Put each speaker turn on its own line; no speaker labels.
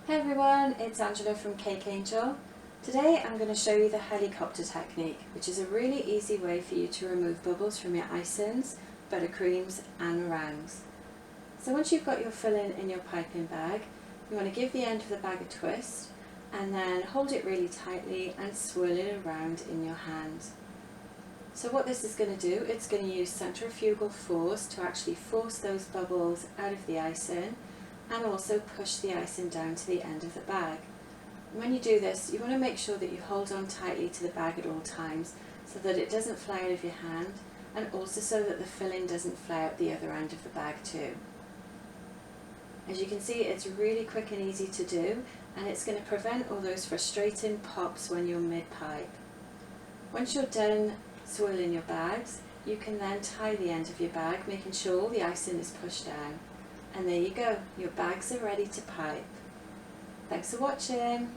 Hey everyone, it's Angela from Cake Angel. Today I'm going to show you the helicopter technique, which is a really easy way for you to remove bubbles from your icings, buttercreams and meringues. So once you've got your filling in your piping bag, you want to give the end of the bag a twist and then hold it really tightly and swirl it around in your hand. So what this is going to do, it's going to use centrifugal force to actually force those bubbles out of the icing and also push the icing down to the end of the bag. And when you do this, you want to make sure that you hold on tightly to the bag at all times so that it doesn't fly out of your hand, and also so that the filling doesn't fly out the other end of the bag too. As you can see, it's really quick and easy to do, and it's going to prevent all those frustrating pops when you're mid-pipe. Once you're done swirling your bags, you can then tie the end of your bag, making sure all the icing is pushed down. And there you go, your bags are ready to pipe. Thanks for watching.